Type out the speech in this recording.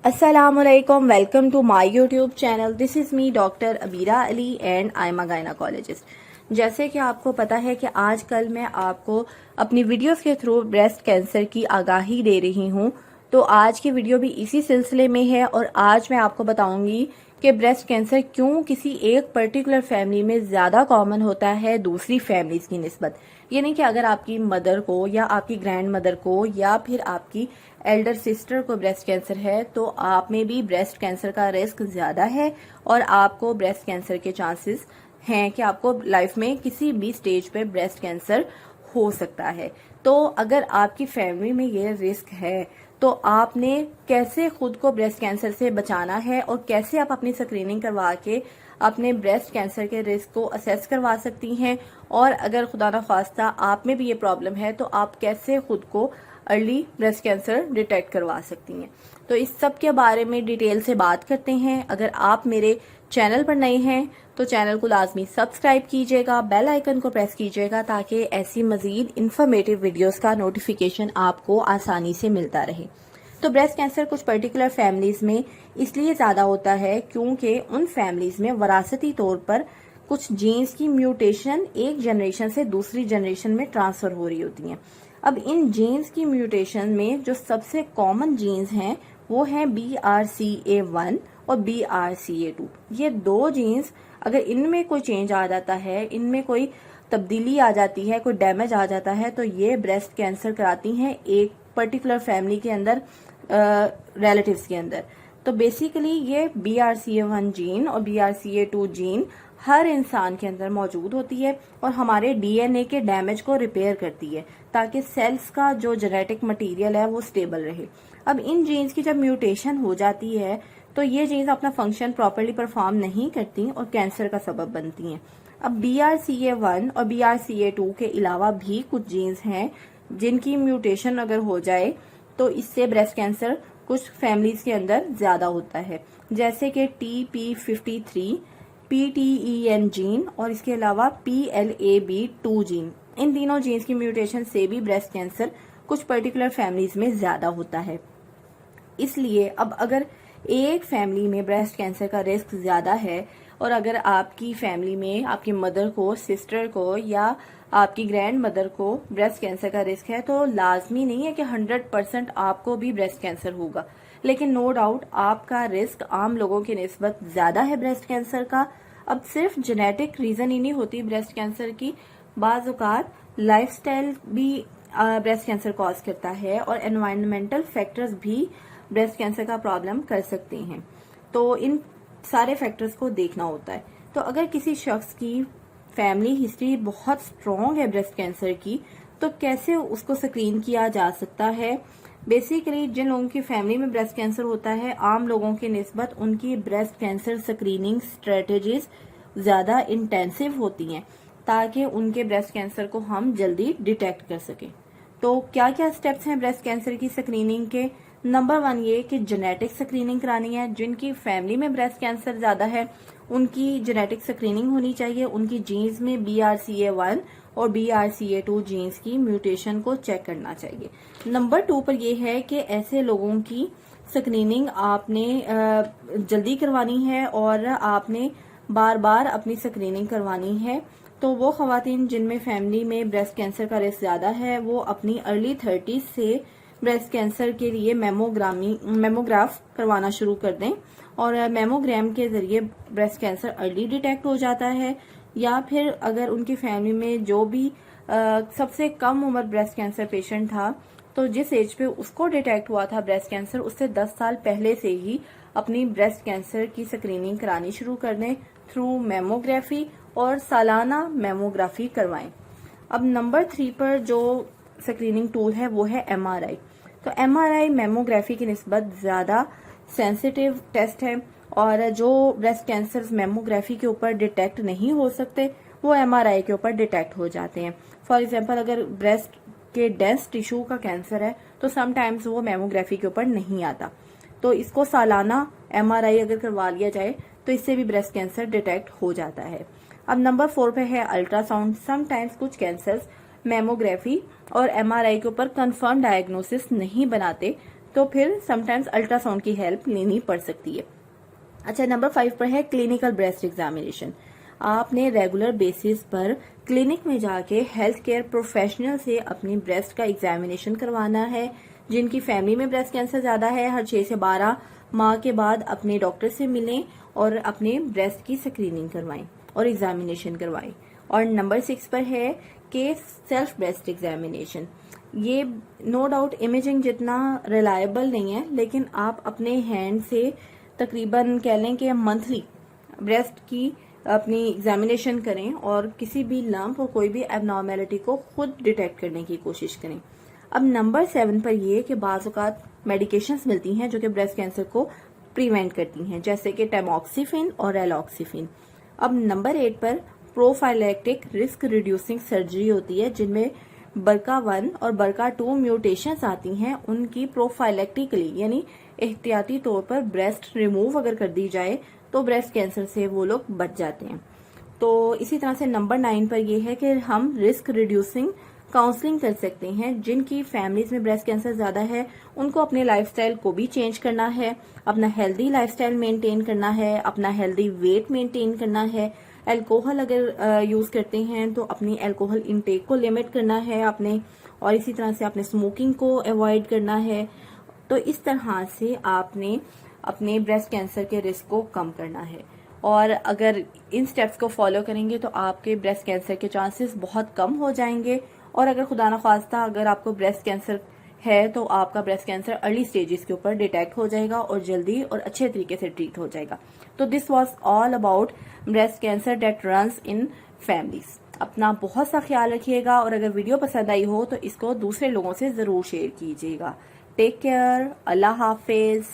Assalamualaikum, welcome to my YouTube channel. This is me doctor Abira Ali and I am a gynaecologist. जैसे कि आपको पता है कि आजकल मैं आपको अपनी वीडियोस के थ्रू ब्रेस्ट कैंसर की आगाही दे रही हूं, तो आज की वीडियो भी इसी सिलसिले में है और आज मैं आपको बताऊंगी कि ब्रेस्ट कैंसर क्यों किसी एक पर्टिकुलर फैमिली में ज़्यादा कॉमन होता है दूसरी फैमिलीज की निस्बत। ये नहीं कि अगर आपकी मदर को या आपकी ग्रैंड मदर को या फिर आपकी एल्डर सिस्टर को ब्रेस्ट कैंसर है तो आप में भी ब्रेस्ट कैंसर का रिस्क ज़्यादा है और आपको ब्रेस्ट कैंसर के चांसेस हैं कि आपको लाइफ में किसी भी स्टेज पे ब्रेस्ट कैंसर हो सकता है। तो अगर आपकी फैमिली में ये रिस्क है तो आपने कैसे खुद को ब्रेस्ट कैंसर से बचाना है और कैसे आप अपनी स्क्रीनिंग करवा के अपने ब्रेस्ट कैंसर के रिस्क को असेस करवा सकती हैं, और अगर खुदा ना खास्ता आप में भी ये प्रॉब्लम है तो आप कैसे खुद को अर्ली ब्रेस्ट कैंसर डिटेक्ट करवा सकती हैं। तो इस सब के बारे में डिटेल से बात करते हैं। अगर आप मेरे चैनल पर नए हैं तो चैनल को लाजमी सब्सक्राइब कीजिएगा, बेल आइकन को प्रेस कीजिएगा ताकि ऐसी मजीद इंफॉर्मेटिव वीडियोस का नोटिफिकेशन आपको आसानी से मिलता रहे। तो ब्रेस्ट कैंसर कुछ पर्टिकुलर फैमिलीज में इसलिए ज़्यादा होता है क्योंकि उन फैमिलीज में वरासती तौर पर कुछ जीन्स की म्यूटेशन एक जनरेशन से दूसरी जनरेशन में ट्रांसफर हो रही होती हैं। अब इन जीन्स की म्यूटेशन में जो सबसे कॉमन जीन्स हैं वो हैं BRCA1 और BRCA2। ये दो जीन्स अगर इनमें कोई चेंज आ जाता है, इनमें कोई तब्दीली आ जाती है, कोई डैमेज आ जाता है तो ये ब्रेस्ट कैंसर कराती हैं एक पर्टिकुलर फैमिली के अंदर, रिलेटिव्स के अंदर। तो बेसिकली ये BRCA1 जीन और BRCA2 जीन हर इंसान के अंदर मौजूद होती है और हमारे DNA के डैमेज को रिपेयर करती है ताकि सेल्स का जो जेनेटिक मटेरियल है वो स्टेबल रहे। अब इन जीन्स की जब म्यूटेशन हो जाती है तो ये जीन्स अपना फंक्शन प्रॉपर्ली परफॉर्म नहीं करती और कैंसर का सबब बनती हैं। अब BRCA1 और BRCA2 के अलावा भी कुछ जीन्स हैं जिनकी म्यूटेशन अगर हो जाए तो इससे ब्रेस्ट कैंसर कुछ फैमिलीज के अंदर ज्यादा होता है, जैसे कि TP53, PTEN जीन और इसके अलावा PLAB2 जीन। इन तीनों जीन्स की म्यूटेशन से भी ब्रेस्ट कैंसर कुछ पर्टिकुलर फैमिलीज में ज्यादा होता है। इसलिए अब अगर एक फैमिली में ब्रेस्ट कैंसर का रिस्क ज्यादा है और अगर आपकी फैमिली में आपकी मदर को, सिस्टर को या आपकी ग्रैंड मदर को ब्रेस्ट कैंसर का रिस्क है तो लाजमी नहीं है कि 100% आपको भी ब्रेस्ट कैंसर होगा, लेकिन नो डाउट आपका रिस्क आम लोगों की निस्बत ज्यादा है ब्रेस्ट कैंसर का। अब सिर्फ जेनेटिक रीजन ही नहीं होती ब्रेस्ट कैंसर की, बाज औक़ात लाइफस्टाइल भी ब्रेस्ट कैंसर कॉज करता है और एनवायरमेंटल फैक्टर्स भी ब्रेस्ट कैंसर का प्रॉब्लम कर सकते हैं। तो इन सारे फैक्टर्स को देखना होता है। तो अगर किसी शख्स की फैमिली हिस्ट्री बहुत स्ट्रॉन्ग है ब्रेस्ट कैंसर की तो कैसे उसको स्क्रीन किया जा सकता है। बेसिकली जिन लोगों की फैमिली में ब्रेस्ट कैंसर होता है आम लोगों की निस्बत उनकी ब्रेस्ट कैंसर स्क्रीनिंग स्ट्रेटेजीज ज्यादा इंटेंसिव होती हैं ताकि उनके ब्रेस्ट कैंसर को हम जल्दी डिटेक्ट कर सकें। तो क्या क्या स्टेप्स हैं ब्रेस्ट कैंसर की स्क्रीनिंग के। नंबर 1 ये कि जेनेटिक स्क्रीनिंग करानी है। जिनकी फैमिली में ब्रेस्ट कैंसर ज्यादा है उनकी जेनेटिक स्क्रीनिंग होनी चाहिए, उनकी जीन्स में BRCA1 और BRCA2 जीन्स की म्यूटेशन को चेक करना चाहिए। नंबर 2 पर यह है कि ऐसे लोगों की स्क्रीनिंग आपने जल्दी करवानी है और आपने बार बार अपनी स्क्रीनिंग करवानी है। तो वो खवातीन जिनमें फैमिली में ब्रेस्ट कैंसर का रिस्क ज्यादा है वो अपनी अर्ली 30s से ब्रेस्ट कैंसर के लिए मेमोग्राफ करवाना शुरू कर दें और मेमोग्राम के जरिए ब्रेस्ट कैंसर अर्ली डिटेक्ट हो जाता है। या फिर अगर उनकी फैमिली में जो भी सबसे कम उम्र ब्रेस्ट कैंसर पेशेंट था तो जिस एज पे उसको डिटेक्ट हुआ था ब्रेस्ट कैंसर उससे 10 साल पहले से ही अपनी ब्रेस्ट कैंसर की स्क्रीनिंग करानी शुरू कर दें थ्रू मेमोग्राफी और सालाना मेमोग्राफी करवाएं। अब नंबर 3 पर जो स्क्रीनिंग टूल है वो है MRI। तो MRI मेमोग्राफी की निस्बत ज्यादा सेंसिटिव टेस्ट है और जो ब्रेस्ट कैंसर मेमोग्राफी के ऊपर डिटेक्ट नहीं हो सकते वो MRI के ऊपर डिटेक्ट हो जाते हैं। फॉर एग्जांपल अगर ब्रेस्ट के डेंस टिश्यू का कैंसर है तो समटाइम्स वो मेमोग्राफी के ऊपर नहीं आता, तो इसको सालाना MRI अगर करवा लिया जाए तो इससे भी ब्रेस्ट कैंसर डिटेक्ट हो जाता है। अब नंबर 4 पे है अल्ट्रासाउंड। समटाइम्स कुछ कैंसर्स मेमोग्राफी और MRI के ऊपर कंफर्म डायग्नोसिस नहीं बनाते तो फिर समटाइम्स अल्ट्रासाउंड की हेल्प लेनी पड़ सकती है। अच्छा, नंबर 5 पर है क्लिनिकल ब्रेस्ट एग्जामिनेशन। आपने रेगुलर बेसिस पर क्लिनिक में जाके हेल्थ केयर प्रोफेशनल से अपनी ब्रेस्ट का एग्जामिनेशन करवाना है। जिनकी फैमिली में ब्रेस्ट कैंसर ज्यादा है, हर 6 से 12 माह के बाद अपने डॉक्टर से मिलें और अपने ब्रेस्ट की स्क्रीनिंग करवाएं और एग्जामिनेशन करवाएं। और नंबर 6 पर है कि सेल्फ ब्रेस्ट एग्जामिनेशन। ये नो डाउट इमेजिंग जितना रिलायबल नहीं है, लेकिन आप अपने हैंड से तकरीबन कह लें कि मंथली ब्रेस्ट की अपनी एग्जामिनेशन करें और किसी भी लंप और कोई भी एबनॉर्मेलिटी को खुद डिटेक्ट करने की कोशिश करें। अब नंबर 7 पर यह कि बाज़ औक़ात मेडिकेशंस मिलती हैं जो कि ब्रेस्ट कैंसर को प्रिवेंट करती हैं, जैसे कि टैमॉक्सिफिन और एलॉक्सिफिन। अब नंबर 8 पर प्रोफाइलैक्टिक रिस्क रिड्यूसिंग सर्जरी होती है, जिनमें BRCA1 और BRCA2 म्यूटेशंस आती हैं। उनकी प्रोफाइलैक्टिकली यानी एहतियाती तौर पर ब्रेस्ट रिमूव अगर कर दी जाए तो ब्रेस्ट कैंसर से वो लोग बच जाते हैं। तो इसी तरह से नंबर 9 पर यह है कि हम रिस्क रिड्यूसिंग काउंसलिंग कर सकते हैं। जिनकी फैमिलीज में ब्रेस्ट कैंसर ज्यादा है उनको अपने लाइफस्टाइल को भी चेंज करना है, अपना हेल्दी लाइफस्टाइल मेंटेन करना है, अपना हेल्दी वेट मेंटेन करना है। अल्कोहल अगर यूज करते हैं तो अपनी अल्कोहल इनटेक को लिमिट करना है आपने, और इसी तरह से आपने स्मोकिंग को अवॉइड करना है। तो इस तरह से आपने अपने ब्रेस्ट कैंसर के रिस्क को कम करना है, और अगर इन स्टेप्स को फॉलो करेंगे तो आपके ब्रेस्ट कैंसर के चांसेस बहुत कम हो जाएंगे। और अगर खुदा न खास्ता अगर आपको ब्रेस्ट कैंसर है तो आपका ब्रेस्ट कैंसर अर्ली स्टेजेस के ऊपर डिटेक्ट हो जाएगा और जल्दी और अच्छे तरीके से ट्रीट हो जाएगा। तो this was all about breast cancer that runs in families. अपना बहुत सा ख्याल रखिएगा, और अगर वीडियो पसंद आई हो तो इसको दूसरे लोगों से जरूर शेयर कीजिएगा। टेक केयर, अल्लाह हाफिज।